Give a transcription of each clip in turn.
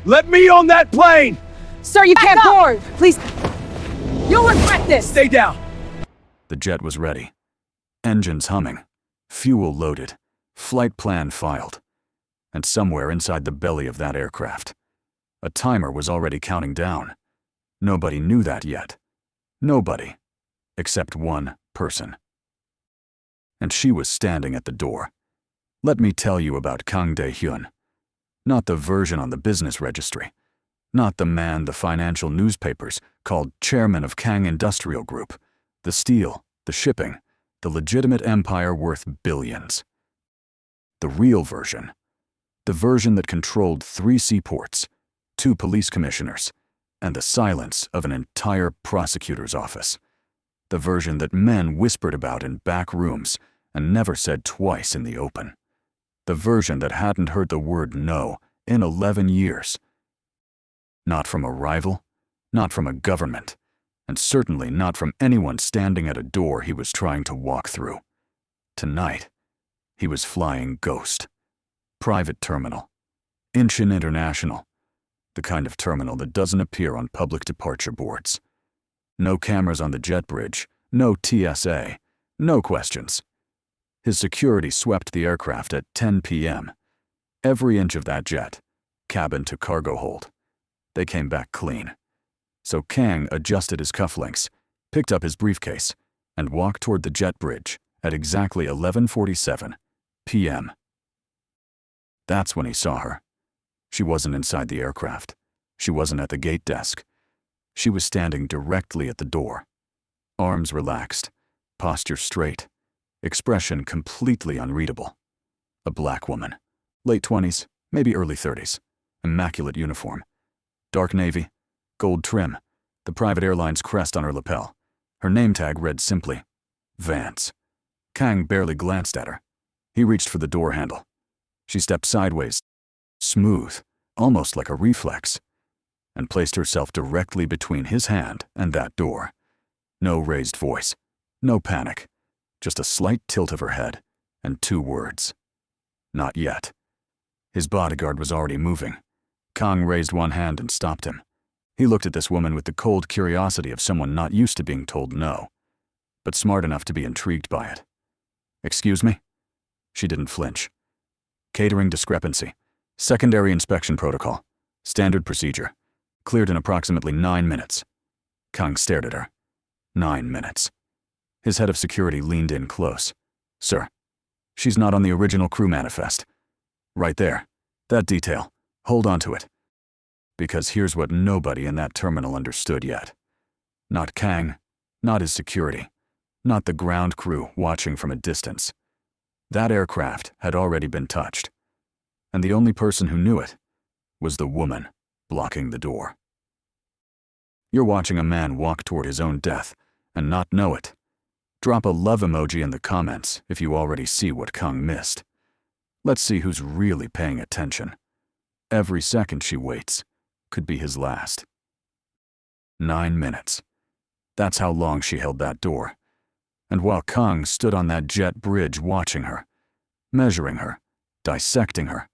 Let me on that plane! Sir, you can't board! Please. You'll regret this! Stay down! The jet was ready. Engines humming. Fuel loaded. Flight plan filed. And somewhere inside the belly of that aircraft, a timer was already counting down. Nobody knew that yet. Nobody. Except one person. And she was standing at the door. Let me tell you about Kang Dae-hyun. Not the version on the business registry. Not the man the financial newspapers called chairman of Kang Industrial Group. The steel, the shipping, the legitimate empire worth billions. The real version. The version that controlled 3 seaports, 2 police commissioners, and the silence of an entire prosecutor's office. The version that men whispered about in back rooms and never said twice in the open. The version that hadn't heard the word no in 11 years. Not from a rival, not from a government, and certainly not from anyone standing at a door he was trying to walk through. Tonight, he was flying Ghost. Private terminal. Incheon International. The kind of terminal that doesn't appear on public departure boards. No cameras on the jet bridge, no TSA, no questions. His security swept the aircraft at 10 p.m. Every inch of that jet, cabin to cargo hold. They came back clean. So Kang adjusted his cufflinks, picked up his briefcase, and walked toward the jet bridge at exactly 11:47 p.m. That's when he saw her. She wasn't inside the aircraft. She wasn't at the gate desk. She was standing directly at the door. Arms relaxed, posture straight, expression completely unreadable. A black woman, late 20s, maybe early 30s, immaculate uniform. Dark navy, gold trim, the private airline's crest on her lapel. Her name tag read simply, Vance. Kang barely glanced at her. He reached for the door handle. She stepped sideways, smooth, almost like a reflex, and placed herself directly between his hand and that door. No raised voice, no panic, just a slight tilt of her head and 2 words. Not yet. His bodyguard was already moving. Kang raised one hand and stopped him. He looked at this woman with the cold curiosity of someone not used to being told no, but smart enough to be intrigued by it. Excuse me? She didn't flinch. Catering discrepancy. Secondary inspection protocol. Standard procedure. Cleared in approximately 9 minutes. Kang stared at her. 9 minutes. His head of security leaned in close. Sir, she's not on the original crew manifest. Right there. That detail. Hold on to it. Because here's what nobody in that terminal understood yet. Not Kang, not his security, not the ground crew watching from a distance. That aircraft had already been touched. And the only person who knew it was the woman blocking the door. You're watching a man walk toward his own death and not know it. Drop a love emoji in the comments if you already see what Kang missed. Let's see who's really paying attention. Every second she waits could be his last. 9 minutes. That's how long she held that door. And while Kang stood on that jet bridge watching her, measuring her, dissecting her,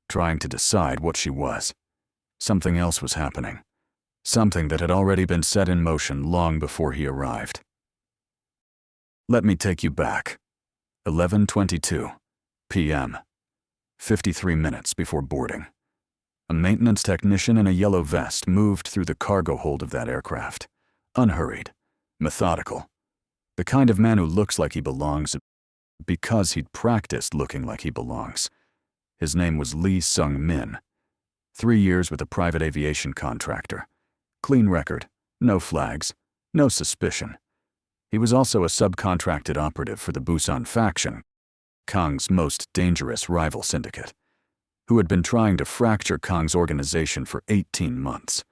trying to decide what she was, something else was happening. Something that had already been set in motion long before he arrived. Let me take you back. 11:22 p.m. 53 minutes before boarding. A maintenance technician in a yellow vest moved through the cargo hold of that aircraft. Unhurried, methodical. The kind of man who looks like he belongs because he'd practiced looking like he belongs. His name was Lee Sung-min. 3 years with a private aviation contractor. Clean record, no flags, no suspicion. He was also a subcontracted operative for the Busan faction, Kang's most dangerous rival syndicate, who had been trying to fracture Kang's organization for 18 months.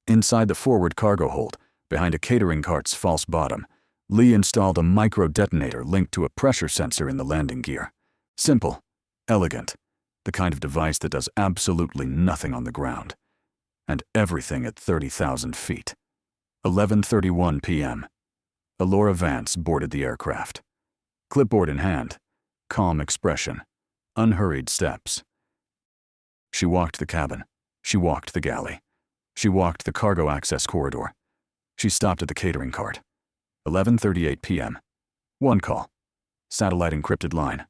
Inside the forward cargo hold, behind a catering cart's false bottom, Lee installed a micro-detonator linked to a pressure sensor in the landing gear. Simple, elegant, the kind of device that does absolutely nothing on the ground. And everything at 30,000 feet. 11:31 p.m. Alora Vance boarded the aircraft. Clipboard in hand, calm expression, unhurried steps. She walked the cabin, She walked the galley. She walked the cargo access corridor. She stopped at the catering cart. 11:38 p.m. One call. Satellite encrypted line.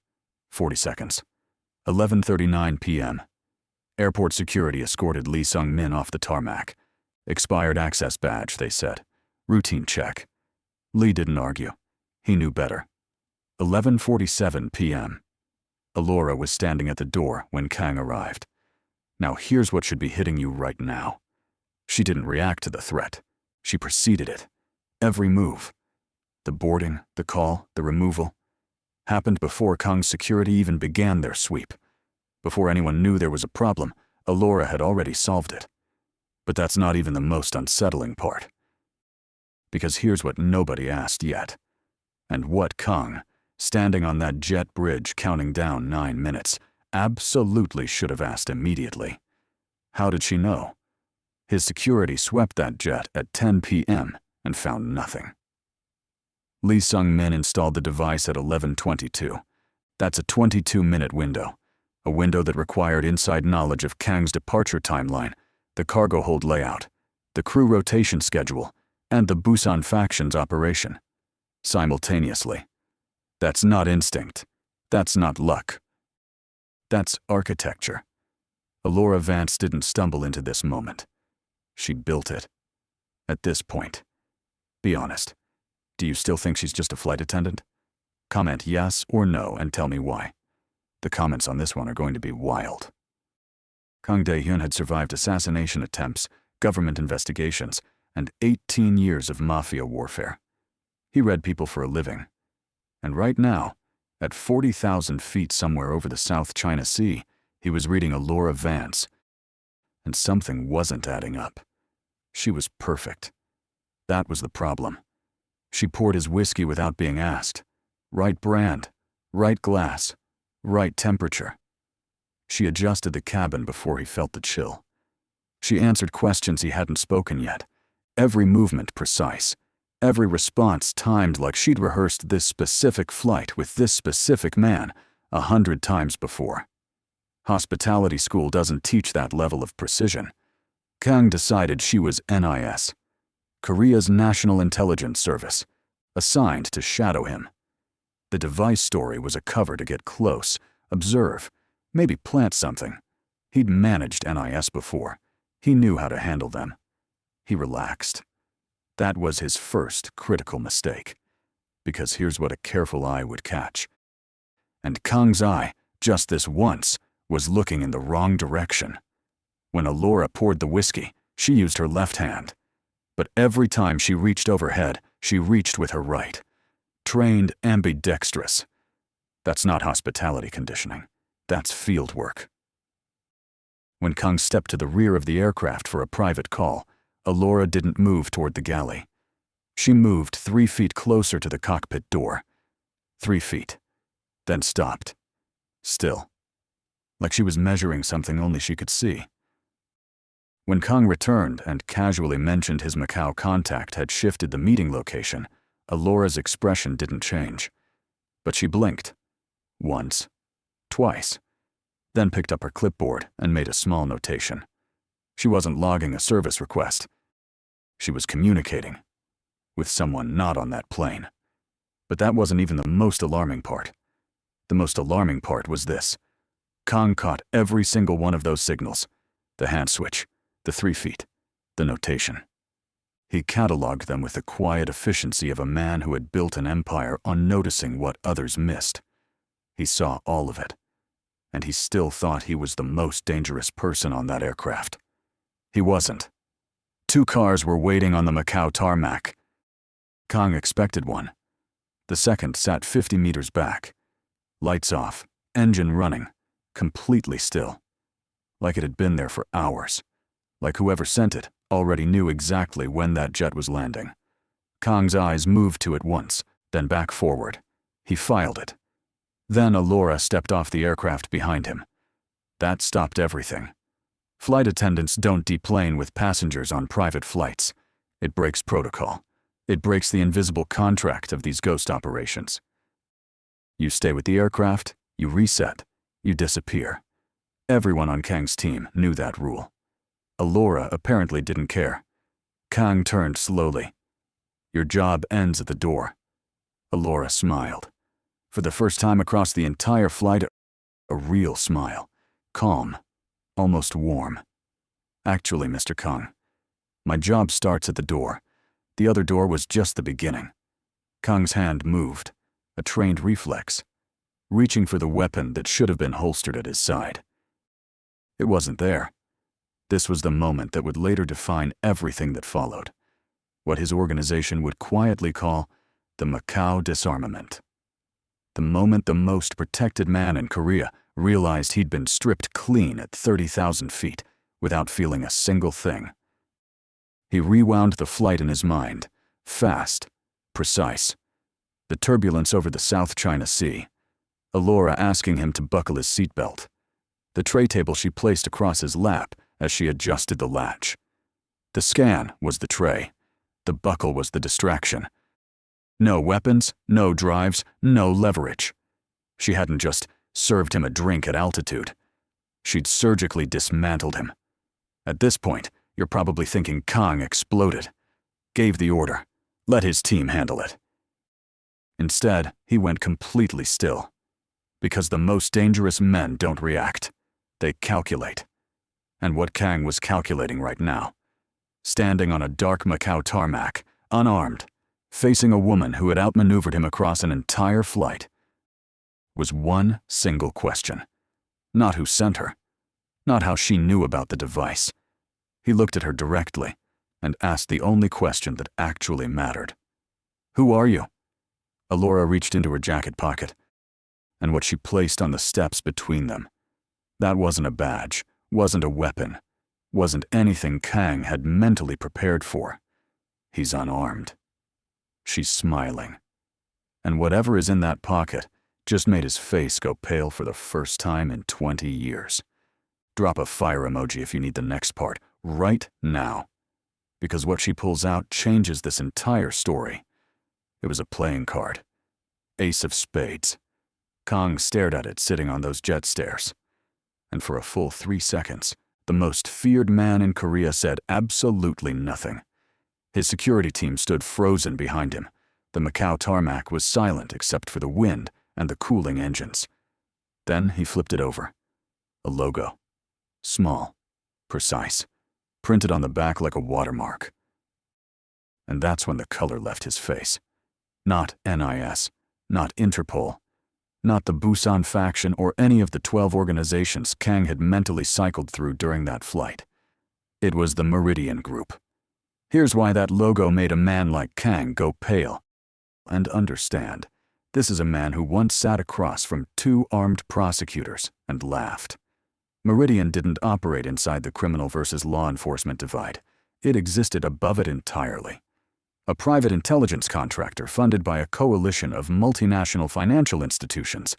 40 seconds. 11:39 p.m. Airport security escorted Lee Sung-min off the tarmac. Expired access badge, they said. Routine check. Lee didn't argue. He knew better. 11:47 p.m. Alora was standing at the door when Kang arrived. Now here's what should be hitting you right now. She didn't react to the threat. She preceded it. Every move. The boarding, the call, the removal, happened before Kang's security even began their sweep. Before anyone knew there was a problem, Alora had already solved it. But that's not even the most unsettling part. Because here's what nobody asked yet. And what Kang, standing on that jet bridge counting down 9 minutes, absolutely should have asked immediately. How did she know? His security swept that jet at 10 p.m. and found nothing. Lee Sung-min installed the device at 11:22. That's a 22-minute window, a window that required inside knowledge of Kang's departure timeline, the cargo hold layout, the crew rotation schedule, and the Busan faction's operation. Simultaneously. That's not instinct. That's not luck. That's architecture. Alora Vance didn't stumble into this moment. She built it. At this point. Be honest. Do you still think she's just a flight attendant? Comment yes or no and tell me why. The comments on this one are going to be wild. Kang Dae-hyun had survived assassination attempts, government investigations, and 18 years of mafia warfare. He read people for a living. And right now, at 40,000 feet somewhere over the South China Sea, he was reading Alora Vance. And something wasn't adding up. She was perfect. That was the problem. She poured his whiskey without being asked. Right brand, right glass, right temperature. She adjusted the cabin before he felt the chill. She answered questions he hadn't spoken yet. Every movement precise. Every response timed like she'd rehearsed this specific flight with this specific man 100 times before. Hospitality school doesn't teach that level of precision. Kang decided she was NIS, Korea's National Intelligence Service, assigned to shadow him. The device story was a cover to get close, observe, maybe plant something. He'd managed NIS before. He knew how to handle them. He relaxed. That was his first critical mistake. Because here's what a careful eye would catch. And Kang's eye, just this once, was looking in the wrong direction. When Alora poured the whiskey, she used her left hand. But every time she reached overhead, she reached with her right. Trained ambidextrous. That's not hospitality conditioning. That's field work. When Kang stepped to the rear of the aircraft for a private call, Alora didn't move toward the galley. She moved 3 feet closer to the cockpit door. 3 feet. Then stopped. Still. Like she was measuring something only she could see. When Kang returned and casually mentioned his Macau contact had shifted the meeting location, Alora's expression didn't change. But she blinked. Once. Twice. Then picked up her clipboard and made a small notation. She wasn't logging a service request. She was communicating. With someone not on that plane. But that wasn't even the most alarming part. The most alarming part was this. Kang caught every single one of those signals. The hand switch. The 3 feet. The notation. He cataloged them with the quiet efficiency of a man who had built an empire on noticing what others missed. He saw all of it. And he still thought he was the most dangerous person on that aircraft. He wasn't. 2 cars were waiting on the Macau tarmac. Kang expected one. The second sat 50 meters back. Lights off, engine running, completely still. Like it had been there for hours. Like whoever sent it already knew exactly when that jet was landing. Kang's eyes moved to it once, then back forward. He filed it. Then Alora stepped off the aircraft behind him. That stopped everything. Flight attendants don't deplane with passengers on private flights. It breaks protocol. It breaks the invisible contract of these ghost operations. You stay with the aircraft, you reset, you disappear. Everyone on Kang's team knew that rule. Allura apparently didn't care. Kang turned slowly. "Your job ends at the door." Allura smiled. For the first time across the entire flight, a real smile. Calm. Almost warm. "Actually, Mr. Kang, my job starts at the door. The other door was just the beginning." Kang's hand moved, a trained reflex, reaching for the weapon that should have been holstered at his side. It wasn't there. This was the moment that would later define everything that followed. What his organization would quietly call the Macau disarmament. The moment the most protected man in Korea realized he'd been stripped clean at 30,000 feet without feeling a single thing. He rewound the flight in his mind, fast, precise. The turbulence over the South China Sea, Allura asking him to buckle his seatbelt. The tray table she placed across his lap as she adjusted the latch. The scan was the tray. The buckle was the distraction. No weapons, no drives, no leverage. She hadn't just served him a drink at altitude. She'd surgically dismantled him. At this point, you're probably thinking Kang exploded, gave the order, let his team handle it. Instead, he went completely still. Because the most dangerous men don't react. They calculate. And what Kang was calculating right now, standing on a dark Macau tarmac, unarmed, facing a woman who had outmaneuvered him across an entire flight, was one single question. Not who sent her, not how she knew about the device. He looked at her directly and asked the only question that actually mattered. "Who are you?" Allura reached into her jacket pocket, and what she placed on the steps between them. That wasn't a badge, wasn't a weapon, wasn't anything Kang had mentally prepared for. He's unarmed. She's smiling. And whatever is in that pocket just made his face go pale for the first time in 20 years. Drop a fire emoji if you need the next part, right now. Because what she pulls out changes this entire story. It was a playing card. Ace of spades. Kang stared at it sitting on those jet stairs. And for a full 3 seconds, the most feared man in Korea said absolutely nothing. His security team stood frozen behind him. The Macau tarmac was silent except for the wind and the cooling engines. Then he flipped it over. A logo. Small, precise, printed on the back like a watermark. And that's when the color left his face. Not NIS, not Interpol, not the Busan faction or any of the 12 organizations Kang had mentally cycled through during that flight. It was the Meridian group. Here's why that logo made a man like Kang go pale. And understand, this is a man who once sat across from 2 armed prosecutors and laughed. Meridian didn't operate inside the criminal versus law enforcement divide. It existed above it entirely. A private intelligence contractor funded by a coalition of multinational financial institutions,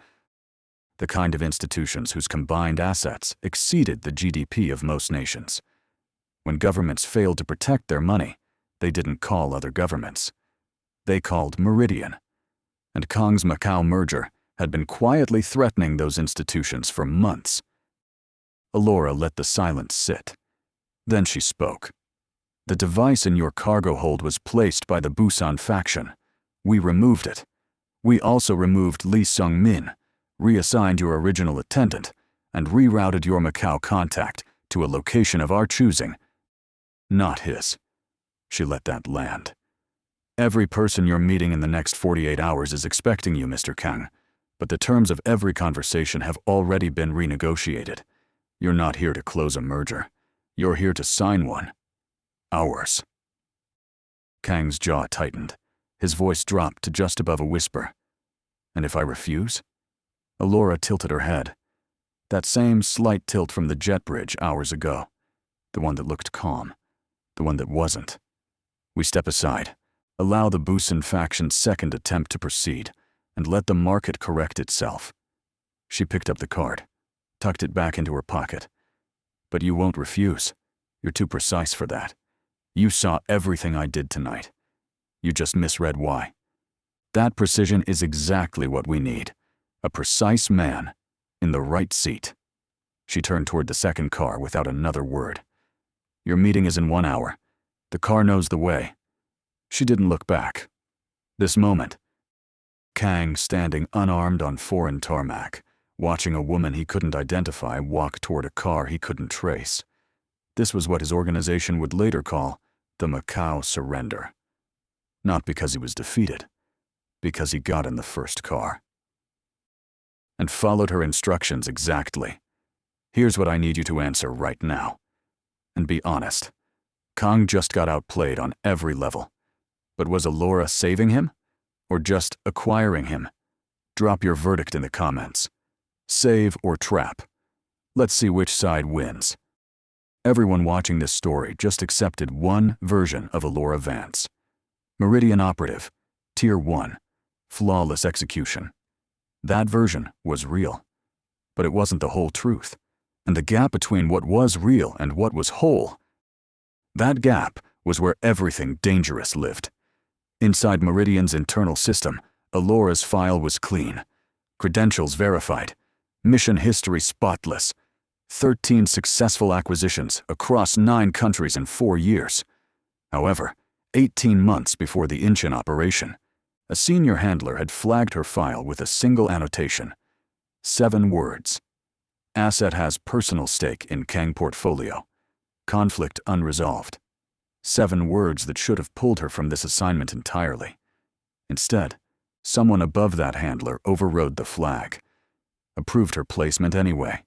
the kind of institutions whose combined assets exceeded the GDP of most nations. When governments failed to protect their money, they didn't call other governments. They called Meridian. And Kang's Macau merger had been quietly threatening those institutions for months. Allura let the silence sit. Then she spoke. "The device in your cargo hold was placed by the Busan faction. We removed it. We also removed Lee Sung-min, reassigned your original attendant, and rerouted your Macau contact to a location of our choosing. Not his." She let that land. "Every person you're meeting in the next 48 hours is expecting you, Mr. Kang, but the terms of every conversation have already been renegotiated. You're not here to close a merger. You're here to sign one. Ours." Kang's jaw tightened. His voice dropped to just above a whisper. "And if I refuse?" Allura tilted her head. That same slight tilt from the jet bridge hours ago. The one that looked calm. The one that wasn't. "We step aside, allow the Busan faction's second attempt to proceed, and let the market correct itself." She picked up the card, tucked it back into her pocket. "But you won't refuse. You're too precise for that. You saw everything I did tonight. You just misread why. That precision is exactly what we need. A precise man in the right seat." She turned toward the second car without another word. Your meeting is in 1 hour. The car knows the way." She didn't look back. This moment, Kang standing unarmed on foreign tarmac, watching a woman he couldn't identify walk toward a car he couldn't trace. This was what his organization would later call the Macau surrender. Not because he was defeated, because he got in the first car. And followed her instructions exactly. Here's what I need you to answer right now. And be honest. Kang just got outplayed on every level. But was Allura saving him? Or just acquiring him? Drop your verdict in the comments. Save or trap. Let's see which side wins. Everyone watching this story just accepted one version of Allura Vance. Meridian operative, Tier 1, flawless execution. That version was real. But it wasn't the whole truth. And the gap between what was real and what was whole, that gap was where everything dangerous lived. Inside Meridian's internal system, Allura's file was clean, credentials verified, mission history spotless, 13 successful acquisitions across 9 countries in 4 years. However, 18 months before the Inchin operation, a senior handler had flagged her file with a single annotation. 7 words. Asset has personal stake in Kang portfolio. Conflict unresolved. 7 words that should have pulled her from this assignment entirely. Instead, someone above that handler overrode the flag, approved her placement anyway.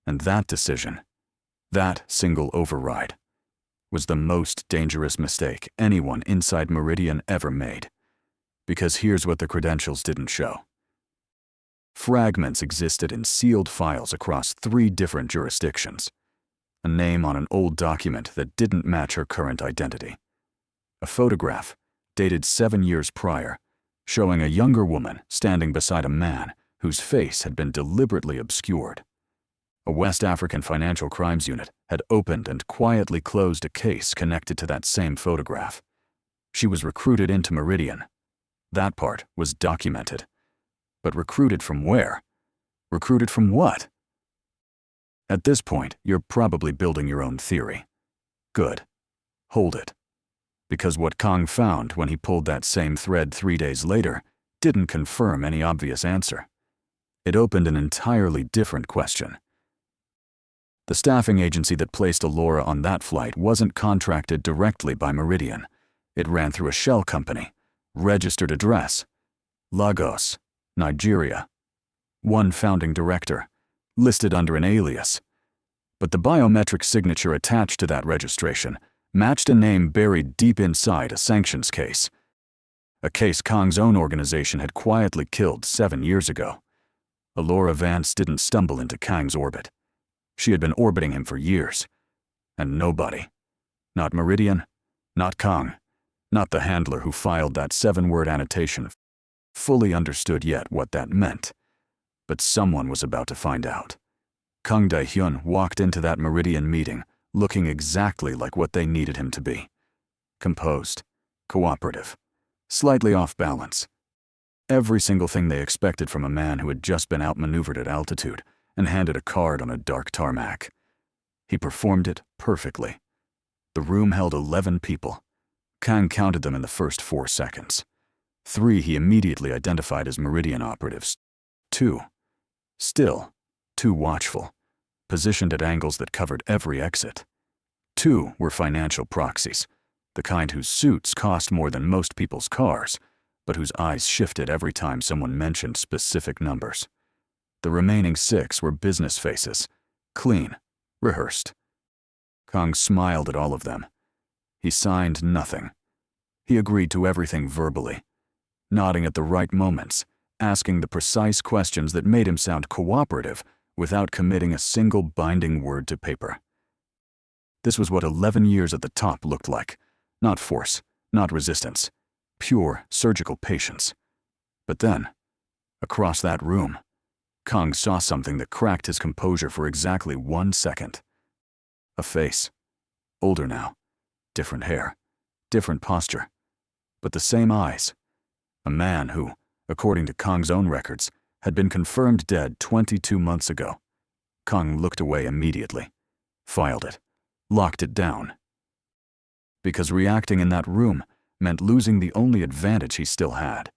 And that decision, that single override, was the most dangerous mistake anyone inside Meridian ever made. Because here's what the credentials didn't show. Fragments existed in sealed files across 3 different jurisdictions. A name on an old document that didn't match her current identity. A photograph, dated 7 years prior, showing a younger woman standing beside a man whose face had been deliberately obscured. A West African financial crimes unit had opened and quietly closed a case connected to that same photograph. She was recruited into Meridian. That part was documented. But recruited from where? Recruited from what? At this point, you're probably building your own theory. Good. Hold it. Because what Kang found when he pulled that same thread 3 days later didn't confirm any obvious answer. It opened an entirely different question. The staffing agency that placed Allura on that flight wasn't contracted directly by Meridian. It ran through a shell company. Registered address: Lagos, Nigeria. 1 founding director, listed under an alias. But the biometric signature attached to that registration matched a name buried deep inside a sanctions case. A case Kang's own organization had quietly killed 7 years ago. Allura Vance didn't stumble into Kang's orbit. She had been orbiting him for years. And nobody, not Meridian, not Kang, not the handler who filed that 7-word annotation, fully understood yet what that meant. But someone was about to find out. Kang Dae-hyun walked into that Meridian meeting looking exactly like what they needed him to be. Composed, cooperative, slightly off balance. Every single thing they expected from a man who had just been outmaneuvered at altitude and handed a card on a dark tarmac. He performed it perfectly. The room held 11 people. Kang counted them in the first 4 seconds. 3 he immediately identified as Meridian operatives. 2, still, too watchful, positioned at angles that covered every exit. 2 were financial proxies, the kind whose suits cost more than most people's cars, but whose eyes shifted every time someone mentioned specific numbers. The remaining 6 were business faces, clean, rehearsed. Kang smiled at all of them. He signed nothing. He agreed to everything verbally, nodding at the right moments, asking the precise questions that made him sound cooperative without committing a single binding word to paper. This was what 11 years at the top looked like. Not force, not resistance, pure surgical patience. But then, across that room, Kang saw something that cracked his composure for exactly 1 second. A face. Older now. Different hair. Different posture. But the same eyes. A man who, according to Kang's own records, had been confirmed dead 22 months ago. Kang looked away immediately. Filed it. locked it down. Because reacting in that room meant losing the only advantage he still had,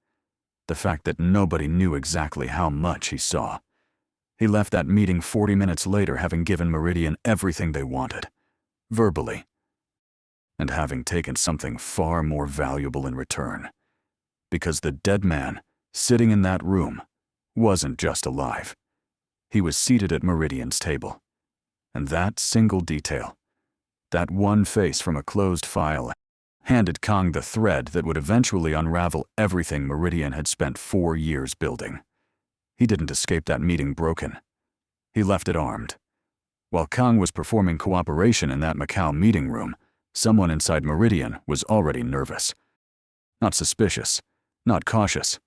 the fact that nobody knew exactly how much he saw. He left that meeting 40 minutes later having given Meridian everything they wanted, verbally, and having taken something far more valuable in return. Because the dead man sitting in that room wasn't just alive. He was seated at Meridian's table. And that single detail, that one face from a closed file, handed Kang the thread that would eventually unravel everything Meridian had spent 4 years building. He didn't escape that meeting broken. He left it armed. While Kang was performing cooperation in that Macau meeting room, someone inside Meridian was already nervous. Not suspicious, not cautious,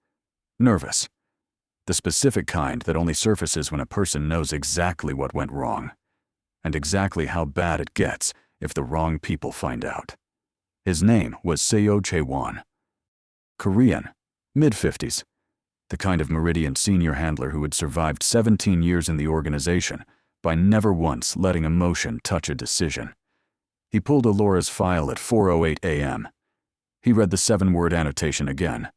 nervous. The specific kind that only surfaces when a person knows exactly what went wrong, and exactly how bad it gets if the wrong people find out. His name was Seo Chae-won. Korean, mid-50s, the kind of Meridian senior handler who had survived 17 years in the organization by never once letting emotion touch a decision. He pulled Alora's file at 4:08 a.m. He read the 7-word annotation again.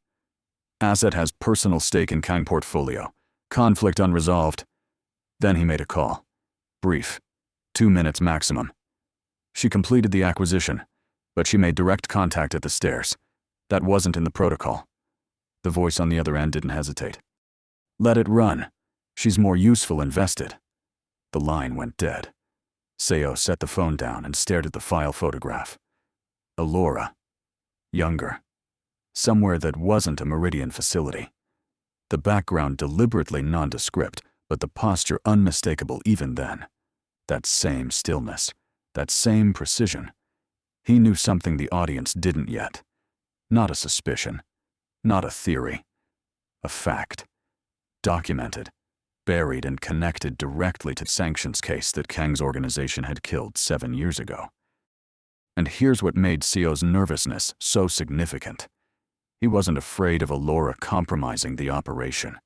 Asset has personal stake in Kang portfolio. Conflict unresolved. Then he made a call. Brief. 2 minutes maximum. She completed the acquisition, but she made direct contact at the stairs. That wasn't in the protocol. The voice on the other end didn't hesitate. Let it run. She's more useful invested. The line went dead. Seo set the phone down and stared at the file photograph. Alora. Younger. Somewhere that wasn't a Meridian facility. The background deliberately nondescript, but the posture unmistakable even then. That same stillness, that same precision. He knew something the audience didn't yet. Not a suspicion, not a theory. A fact. Documented, buried and connected directly to the sanctions case that Kang's organization had killed 7 years ago. And here's what made Seo's nervousness so significant. He wasn't afraid of Alora compromising the operation.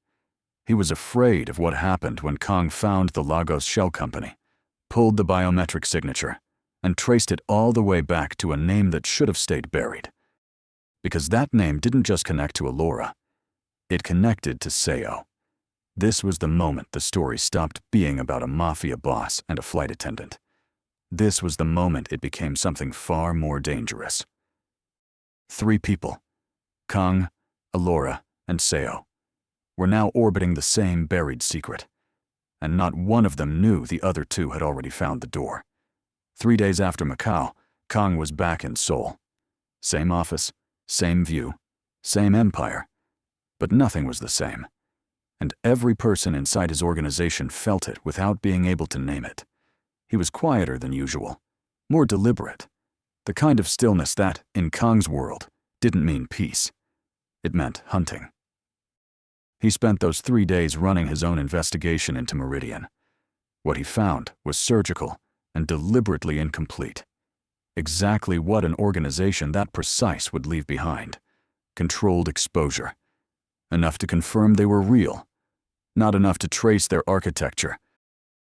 He was afraid of what happened when Kang found the Lagos shell company, pulled the biometric signature, and traced it all the way back to a name that should have stayed buried. Because that name didn't just connect to Alora. It connected to Seo. This was the moment the story stopped being about a Mafia boss and a flight attendant. This was the moment it became something far more dangerous. 3 people, Kang, Alora, and Seo, were now orbiting the same buried secret, and not one of them knew the other 2 had already found the door. 3 days after Macau, Kang was back in Seoul. Same office, same view, same empire, but nothing was the same. And every person inside his organization felt it without being able to name it. He was quieter than usual, more deliberate, the kind of stillness that, in Kang's world, didn't mean peace. It meant hunting. He spent those 3 days running his own investigation into Meridian. What he found was surgical and deliberately incomplete. Exactly what an organization that precise would leave behind. Controlled exposure. Enough to confirm they were real. Not enough to trace their architecture.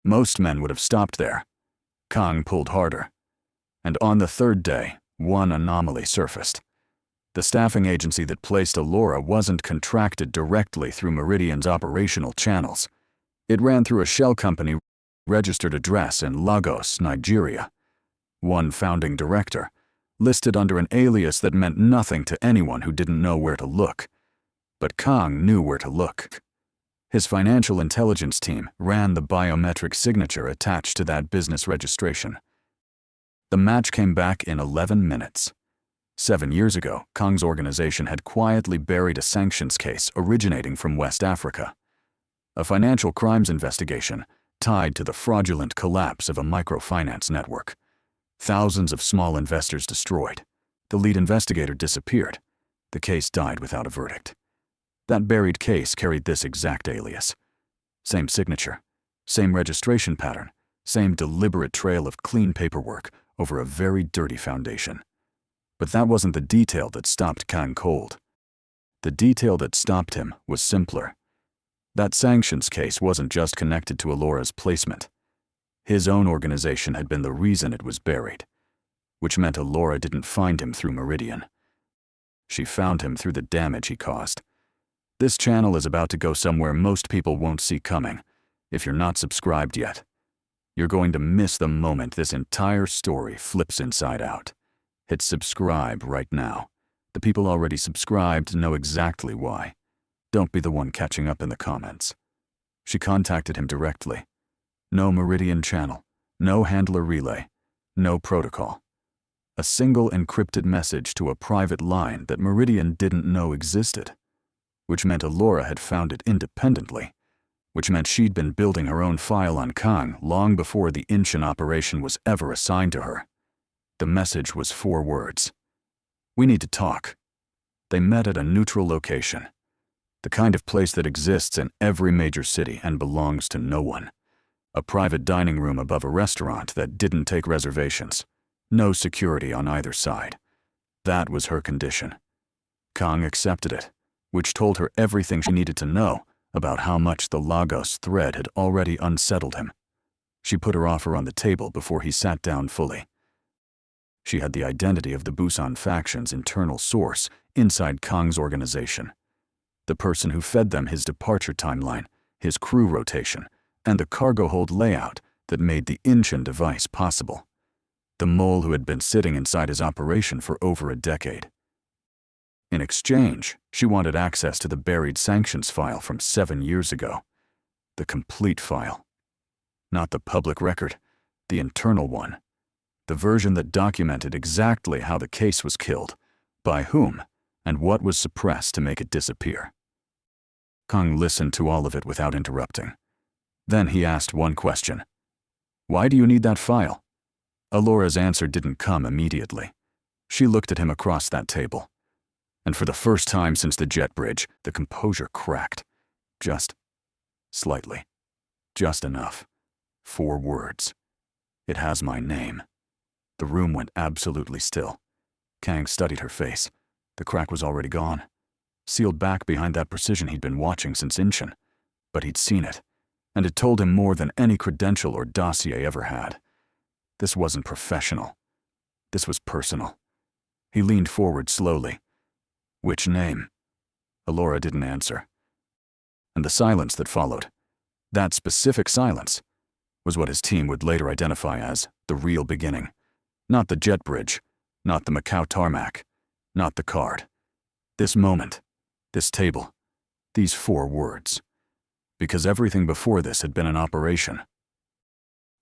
Most men would have stopped there. Kang pulled harder. And on the 3rd day, one anomaly surfaced. The staffing agency that placed Alora wasn't contracted directly through Meridian's operational channels. It ran through a shell company registered address in Lagos, Nigeria. One founding director, listed under an alias that meant nothing to anyone who didn't know where to look. But Kang knew where to look. His financial intelligence team ran the biometric signature attached to that business registration. The match came back in 11 minutes. 7 years ago, Kang's organization had quietly buried a sanctions case originating from West Africa. A financial crimes investigation tied to the fraudulent collapse of a microfinance network. Thousands of small investors destroyed. The lead investigator disappeared. The case died without a verdict. That buried case carried this exact alias. Same signature, same registration pattern, same deliberate trail of clean paperwork over a very dirty foundation. But that wasn't the detail that stopped Kang cold. The detail that stopped him was simpler. That sanctions case wasn't just connected to Alora's placement. His own organization had been the reason it was buried, which meant Allura didn't find him through Meridian. She found him through the damage he caused. This channel is about to go somewhere most people won't see coming. If you're not subscribed yet, you're going to miss the moment this entire story flips inside out. Hit subscribe right now. The people already subscribed know exactly why. Don't be the one catching up in the comments. She contacted him directly. No Meridian channel, no handler relay, no protocol. A single encrypted message to a private line that Meridian didn't know existed, which meant Allura had found it independently, which meant she'd been building her own file on Kang long before the Inchin operation was ever assigned to her. The message was 4 words. "We need to talk." They met at a neutral location, the kind of place that exists in every major city and belongs to no one. A private dining room above a restaurant that didn't take reservations. No security on either side. That was her condition. Kang accepted it, which told her everything she needed to know about how much the Lagos thread had already unsettled him. She put her offer on the table before he sat down fully. She had the identity of the Busan faction's internal source inside Kang's organization. The person who fed them his departure timeline, his crew rotation, and the cargo hold layout that made the Inchin device possible. The mole who had been sitting inside his operation for over a decade. In exchange, she wanted access to the buried sanctions file from 7 years ago. The complete file. Not the public record, the internal one. The version that documented exactly how the case was killed, by whom, and what was suppressed to make it disappear. Kang listened to all of it without interrupting. Then he asked one question. "Why do you need that file?" Allura's answer didn't come immediately. She looked at him across that table. And for the first time since the jet bridge, the composure cracked. Just slightly. Just enough. 4 words. "It has my name." The room went absolutely still. Kang studied her face. The crack was already gone. Sealed back behind that precision he'd been watching since Inchin. But he'd seen it, and it told him more than any credential or dossier ever had. This wasn't professional. This was personal. He leaned forward slowly. "Which name?" Allura didn't answer. And the silence that followed, that specific silence, was what his team would later identify as the real beginning. Not the jet bridge, not the Macau tarmac, not the card. This moment, this table, these 4 words. Because everything before this had been an operation.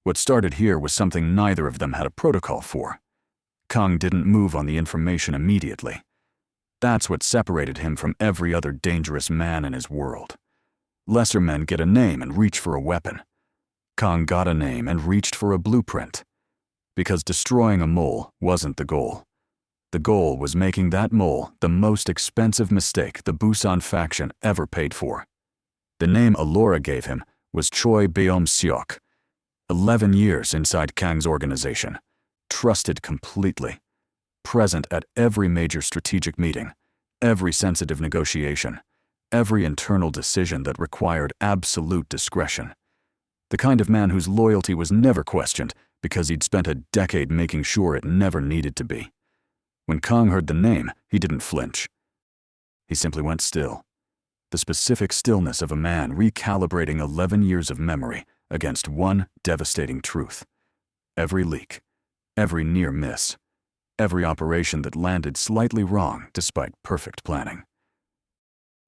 What started here was something neither of them had a protocol for. Kang didn't move on the information immediately. That's what separated him from every other dangerous man in his world. Lesser men get a name and reach for a weapon. Kang got a name and reached for a blueprint. Because destroying a mole wasn't the goal. The goal was making that mole the most expensive mistake the Busan faction ever paid for. The name Allura gave him was Choi Beom-seok. 11 years inside Kang's organization. Trusted completely. Present at every major strategic meeting, every sensitive negotiation, every internal decision that required absolute discretion. The kind of man whose loyalty was never questioned because he'd spent a decade making sure it never needed to be. When Kang heard the name, he didn't flinch. He simply went still. The specific stillness of a man recalibrating 11 years of memory against one devastating truth. Every leak, every near miss, every operation that landed slightly wrong despite perfect planning.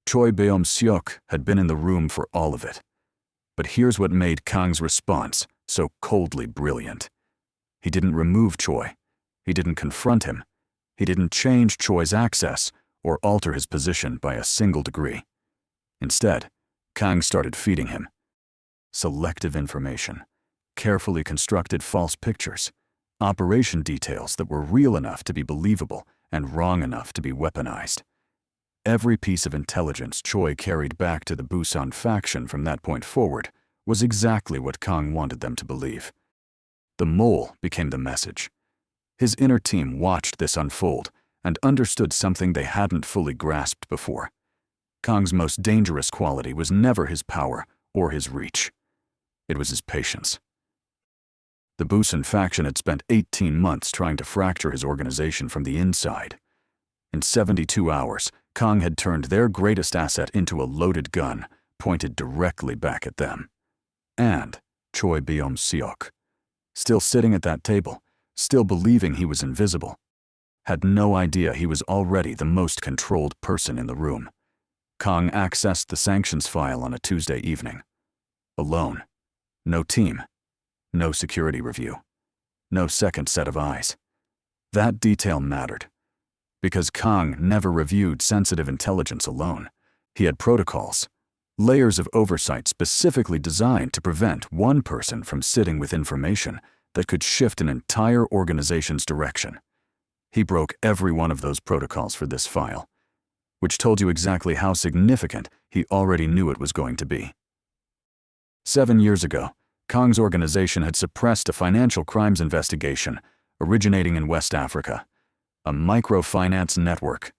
Choi Beom-seok had been in the room for all of it. But here's what made Kang's response so coldly brilliant. He didn't remove Choi. He didn't confront him. He didn't change Choi's access or alter his position by a single degree. Instead, Kang started feeding him selective information, carefully constructed false pictures, operation details that were real enough to be believable and wrong enough to be weaponized. Every piece of intelligence Choi carried back to the Busan faction from that point forward was exactly what Kang wanted them to believe. The mole became the message. His inner team watched this unfold and understood something they hadn't fully grasped before. Kang's most dangerous quality was never his power or his reach. It was his patience. The Busan faction had spent 18 months trying to fracture his organization from the inside. In 72 hours, Kang had turned their greatest asset into a loaded gun, pointed directly back at them. And Choi Byung-seok, still sitting at that table, still believing he was invisible, had no idea he was already the most controlled person in the room. Kang accessed the sanctions file on a Tuesday evening. Alone. No team. No security review. No second set of eyes. That detail mattered, because Kang never reviewed sensitive intelligence alone. He had protocols, layers of oversight specifically designed to prevent one person from sitting with information that could shift an entire organization's direction. He broke every one of those protocols for this file, which told you exactly how significant he already knew it was going to be. 7 years ago, Kang's organization had suppressed a financial crimes investigation originating in West Africa, a microfinance network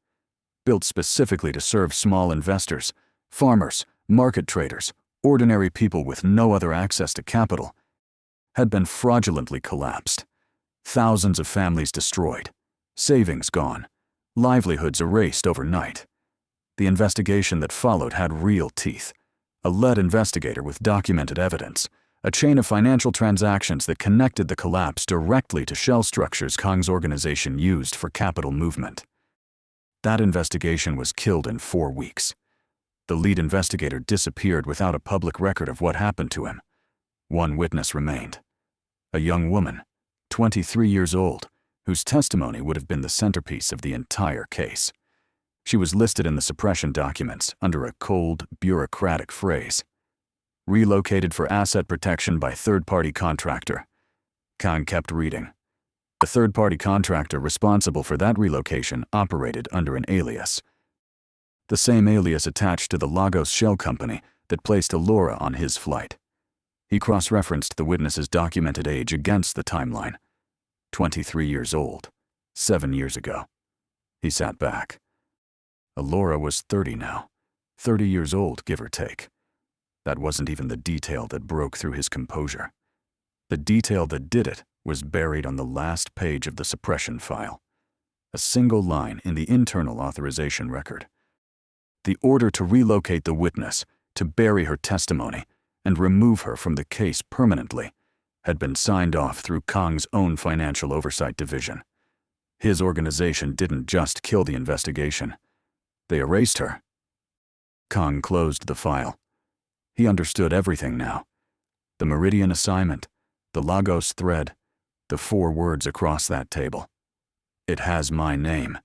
built specifically to serve small investors, farmers, market traders, ordinary people with no other access to capital, had been fraudulently collapsed. Thousands of families destroyed, savings gone, livelihoods erased overnight. The investigation that followed had real teeth. A lead investigator with documented evidence, a chain of financial transactions that connected the collapse directly to shell structures Kang's organization used for capital movement. That investigation was killed in 4 weeks. The lead investigator disappeared without a public record of what happened to him. One witness remained. A young woman, 23 years old, whose testimony would have been the centerpiece of the entire case. She was listed in the suppression documents under a cold, bureaucratic phrase. Relocated for asset protection by third-party contractor. Kang kept reading. The third-party contractor responsible for that relocation operated under an alias. The same alias attached to the Lagos shell company that placed Allura on his flight. He cross-referenced the witness's documented age against the timeline. 23 years old, 7 years ago. He sat back. Allura was 30 now, 30 years old, give or take. That wasn't even the detail that broke through his composure. The detail that did it was buried on the last page of the suppression file. A single line in the internal authorization record. The order to relocate the witness, to bury her testimony, and remove her from the case permanently, had been signed off through Kang's own financial oversight division. His organization didn't just kill the investigation. They erased her. Kang closed the file. He understood everything now. The Meridian assignment, the Lagos thread, the 4 words across that table. It has my name.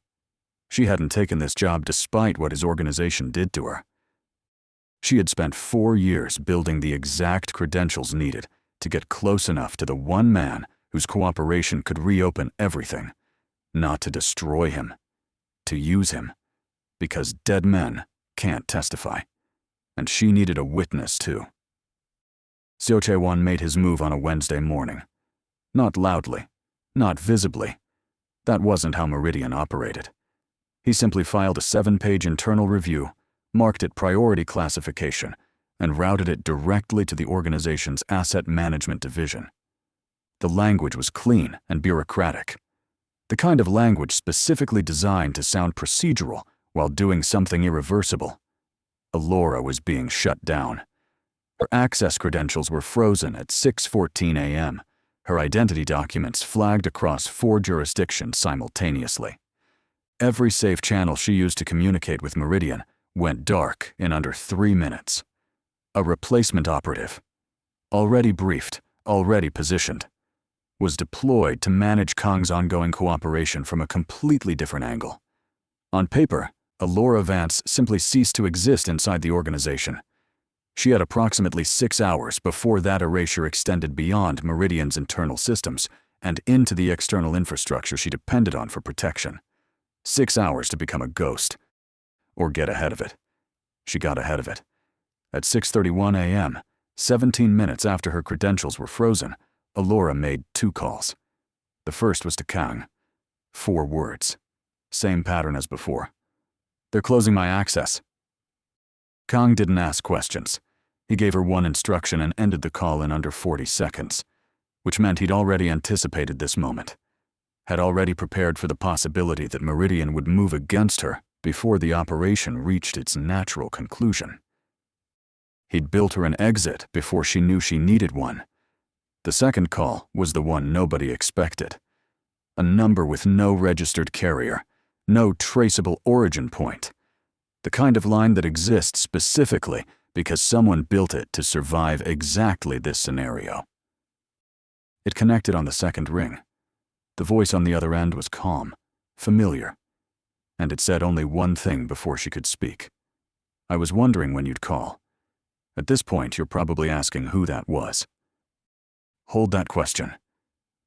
She hadn't taken this job despite what his organization did to her. She had spent 4 years building the exact credentials needed to get close enough to the one man whose cooperation could reopen everything, not to destroy him, to use him. Because dead men can't testify. And she needed a witness, too. Seo Chae-won made his move on a Wednesday morning. Not loudly, not visibly. That wasn't how Meridian operated. He simply filed a 7-page internal review, marked it priority classification, and routed it directly to the organization's asset management division. The language was clean and bureaucratic. The kind of language specifically designed to sound procedural while doing something irreversible. Allura was being shut down. Her access credentials were frozen at 6:14 a.m., her identity documents flagged across 4 jurisdictions simultaneously. Every safe channel she used to communicate with Meridian went dark in under 3 minutes. A replacement operative, already briefed, already positioned, was deployed to manage Kang's ongoing cooperation from a completely different angle. On paper, Allura Vance simply ceased to exist inside the organization. She had approximately 6 hours before that erasure extended beyond Meridian's internal systems and into the external infrastructure she depended on for protection. 6 hours to become a ghost. Or get ahead of it. She got ahead of it. At 6:31 a.m., 17 minutes after her credentials were frozen, Allura made 2 calls. The first was to Kang. 4 words. Same pattern as before. They're closing my access. Kang didn't ask questions. He gave her one instruction and ended the call in under 40 seconds. which meant he'd already anticipated this moment, had already prepared for the possibility that Meridian would move against her before the operation reached its natural conclusion. He'd built her an exit before she knew she needed one. The second call was the one nobody expected. A number with no registered carrier, no traceable origin point. The kind of line that exists specifically because someone built it to survive exactly this scenario. It connected on the second ring. The voice on the other end was calm, familiar, and it said only one thing before she could speak. "I was wondering when you'd call. At this point, you're probably asking who that was. Hold that question,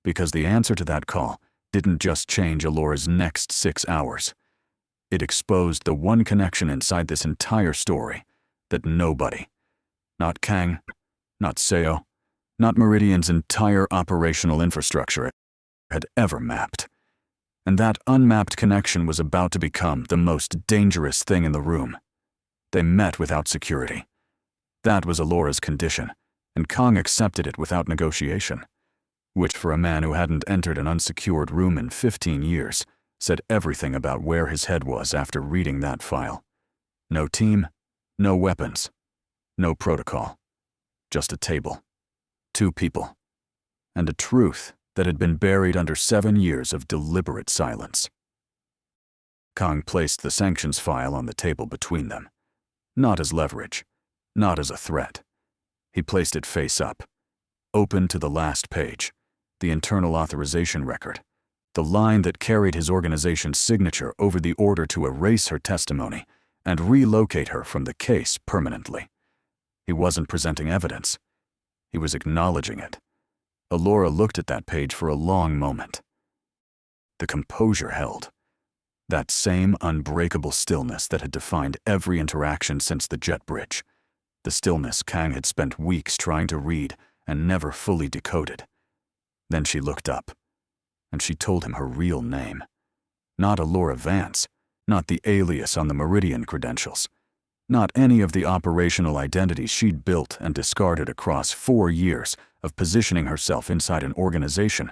because the answer to that call didn't just change Alora's next 6 hours. It exposed the one connection inside this entire story that nobody, not Kang, not Seo, not Meridian's entire operational infrastructure, had ever mapped. And that unmapped connection was about to become the most dangerous thing in the room. They met without security. That was Alora's condition, and Kang accepted it without negotiation, which for a man who hadn't entered an unsecured room in 15 years, said everything about where his head was after reading that file. No team, no weapons, no protocol. Just a table, 2 people, and a truth that had been buried under 7 years of deliberate silence. Kang placed the sanctions file on the table between them, not as leverage, not as a threat. He placed it face up, open to the last page, the internal authorization record, the line that carried his organization's signature over the order to erase her testimony and relocate her from the case permanently. He wasn't presenting evidence. He was acknowledging it. Alora looked at that page for a long moment. The composure held. That same unbreakable stillness that had defined every interaction since the jet bridge. The stillness Kang had spent weeks trying to read and never fully decoded. Then she looked up, and she told him her real name. Not Alora Vance, not the alias on the Meridian credentials, not any of the operational identities she'd built and discarded across 4 years of positioning herself inside an organization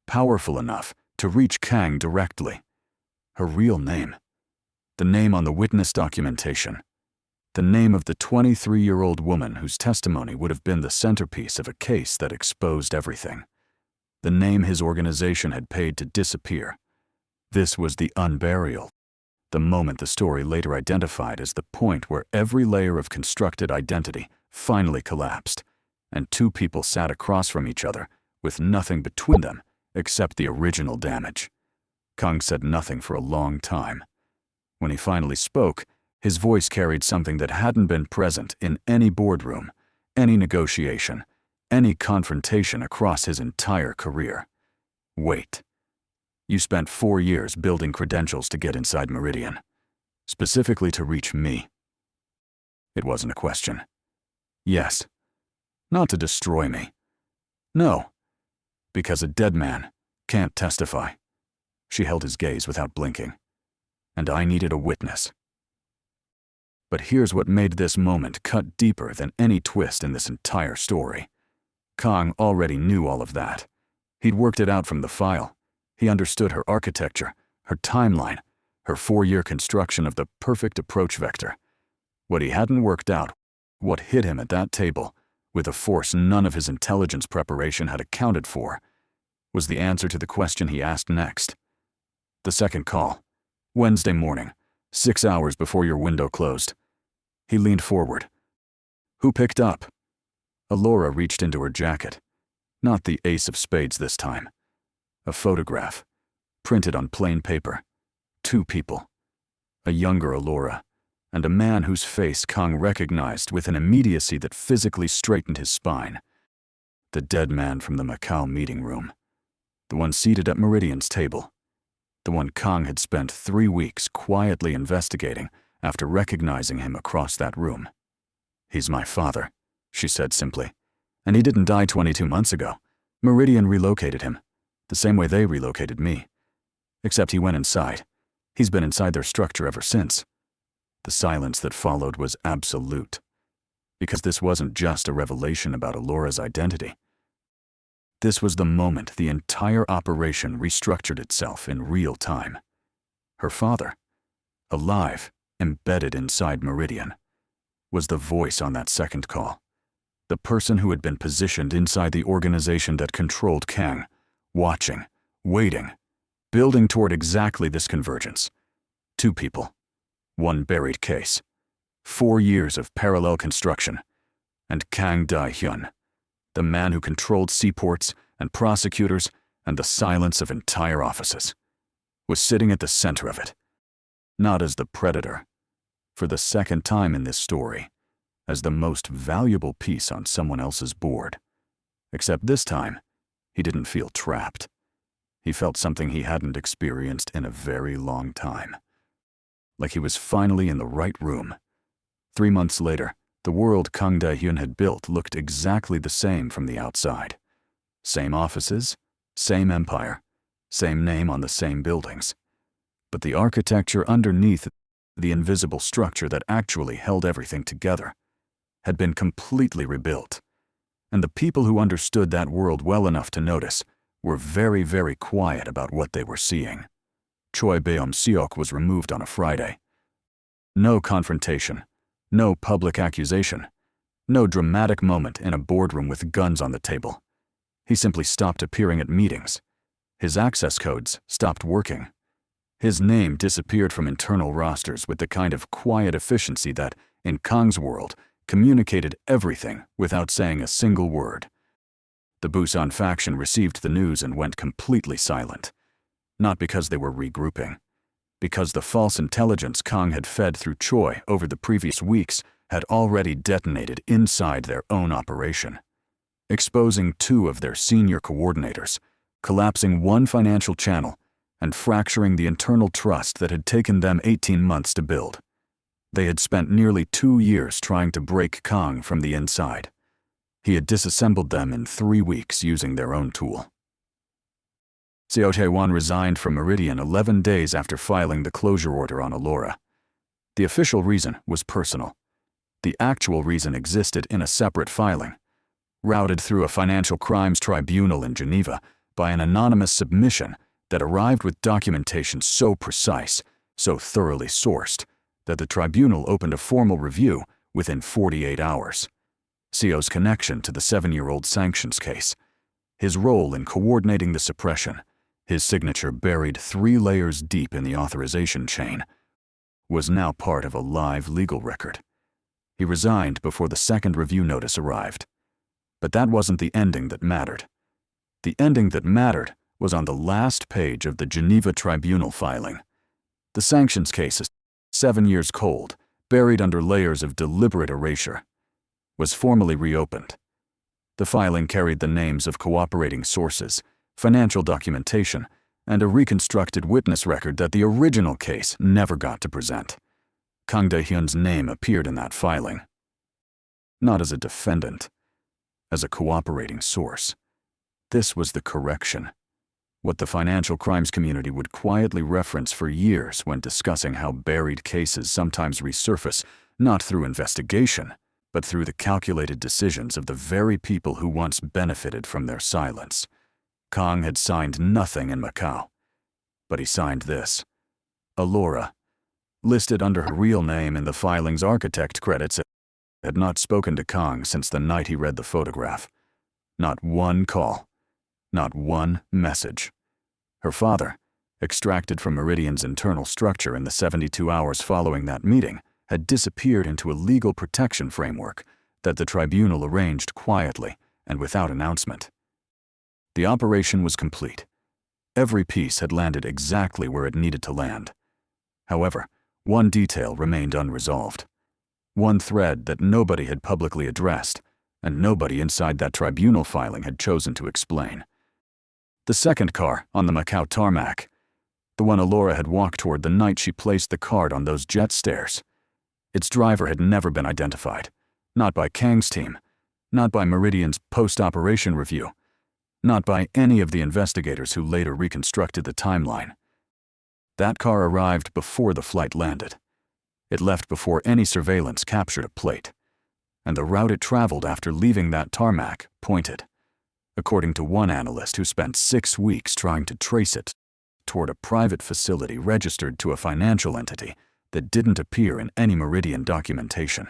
powerful enough to reach Kang directly. Her real name. The name on the witness documentation. The name of the 23-year-old woman whose testimony would have been the centerpiece of a case that exposed everything. The name his organization had paid to disappear. This was the unburial, the moment the story later identified as the point where every layer of constructed identity finally collapsed, and 2 people sat across from each other with nothing between them except the original damage. Kang said nothing for a long time. When he finally spoke, his voice carried something that hadn't been present in any boardroom, any negotiation, any confrontation across his entire career. Wait. You spent 4 years building credentials to get inside Meridian, specifically to reach me. It wasn't a question. Yes. Not to destroy me. No. Because a dead man can't testify. She held his gaze without blinking. And I needed a witness. But here's what made this moment cut deeper than any twist in this entire story. Kang already knew all of that. He'd worked it out from the file. He understood her architecture, her timeline, her 4-year construction of the perfect approach vector. What he hadn't worked out, what hit him at that table, with a force none of his intelligence preparation had accounted for, was the answer to the question he asked next. The second call, Wednesday morning, 6 hours before your window closed. He leaned forward. Who picked up? Alora reached into her jacket. Not the ace of spades this time. A photograph, printed on plain paper. 2 people. A younger Alora, and a man whose face Kang recognized with an immediacy that physically straightened his spine. The dead man from the Macau meeting room. The one seated at Meridian's table. The one Kang had spent 3 weeks quietly investigating after recognizing him across that room. He's my father, she said simply. And he didn't die 22 months ago. Meridian relocated him, the same way they relocated me. Except he went inside. He's been inside their structure ever since. The silence that followed was absolute. Because this wasn't just a revelation about Alora's identity. This was the moment the entire operation restructured itself in real time. Her father, alive, embedded inside Meridian, was the voice on that second call. The person who had been positioned inside the organization that controlled Kang, watching, waiting, building toward exactly this convergence. Two people, one buried case, 4 years of parallel construction, and Kang Dae-hyun, the man who controlled seaports and prosecutors and the silence of entire offices, was sitting at the center of it, not as the predator, for the second time in this story, as the most valuable piece on someone else's board. Except this time, he didn't feel trapped. He felt something he hadn't experienced in a very long time. Like he was finally in the right room. 3 months later, the world Kang Dae-hyun had built looked exactly the same from the outside. Same offices, same empire, same name on the same buildings. But the architecture underneath, the invisible structure that actually held everything together, had been completely rebuilt. And the people who understood that world well enough to notice were very, very quiet about what they were seeing. Choi Beom-seok was removed on a Friday. No confrontation, no public accusation, no dramatic moment in a boardroom with guns on the table. He simply stopped appearing at meetings. His access codes stopped working. His name disappeared from internal rosters with the kind of quiet efficiency that, in Kang's world, communicated everything without saying a single word. The Busan faction received the news and went completely silent. Not because they were regrouping. Because the false intelligence Kang had fed through Choi over the previous weeks had already detonated inside their own operation, exposing 2 of their senior coordinators, collapsing 1 financial channel, and fracturing the internal trust that had taken them 18 months to build. They had spent nearly 2 years trying to break Kang from the inside. He had disassembled them in 3 weeks using their own tool. Seo Tae-won resigned from Meridian 11 days after filing the closure order on Allura. The official reason was personal. The actual reason existed in a separate filing, routed through a financial crimes tribunal in Geneva by an anonymous submission that arrived with documentation so precise, so thoroughly sourced, that the tribunal opened a formal review within 48 hours. Seo's connection to the 7-year-old sanctions case, his role in coordinating the suppression, his signature buried 3 layers deep in the authorization chain, was now part of a live legal record. He resigned before the second review notice arrived. But that wasn't the ending that mattered. The ending that mattered was on the last page of the Geneva Tribunal filing. The sanctions case, 7 years cold, buried under layers of deliberate erasure, was formally reopened. The filing carried the names of cooperating sources, financial documentation, and a reconstructed witness record that the original case never got to present. Kang Dae-hyun's name appeared in that filing. Not as a defendant, as a cooperating source. This was the correction. What the financial crimes community would quietly reference for years when discussing how buried cases sometimes resurface, not through investigation, but through the calculated decisions of the very people who once benefited from their silence. Kang had signed nothing in Macau, but he signed this. Allura, listed under her real name in the filing's architect credits, had not spoken to Kang since the night he read the photograph. Not one call, not one message. Her father, extracted from Meridian's internal structure in the 72 hours following that meeting, had disappeared into a legal protection framework that the tribunal arranged quietly and without announcement. The operation was complete. Every piece had landed exactly where it needed to land. However, one detail remained unresolved. One thread that nobody had publicly addressed, and nobody inside that tribunal filing had chosen to explain. The second car on the Macau tarmac, the one Allura had walked toward the night she placed the card on those jet stairs. Its driver had never been identified, not by Kang's team, not by Meridian's post-operation review, not by any of the investigators who later reconstructed the timeline. That car arrived before the flight landed. It left before any surveillance captured a plate, and the route it traveled after leaving that tarmac pointed. according to one analyst who spent 6 weeks trying to trace it toward a private facility registered to a financial entity that didn't appear in any Meridian documentation.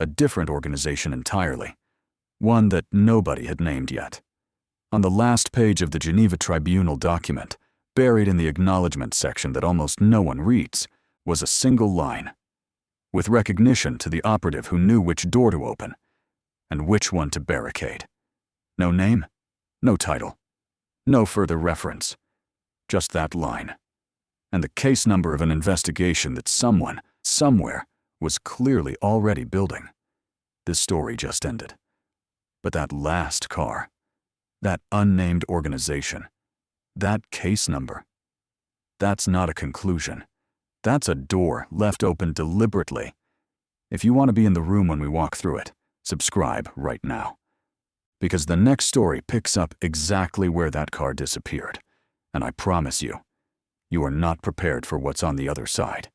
A different organization entirely, one that nobody had named yet. On the last page of the Geneva Tribunal document, buried in the acknowledgement section that almost no one reads, was a single line, with recognition to the operative who knew which door to open and which one to barricade. No name, no title, no further reference, just that line, and the case number of an investigation that someone, somewhere, was clearly already building. This story just ended. But that last car, that unnamed organization, that case number, that's not a conclusion. That's a door left open deliberately. If you want to be in the room when we walk through it, subscribe right now. Because the next story picks up exactly where that car disappeared. And I promise you, you are not prepared for what's on the other side.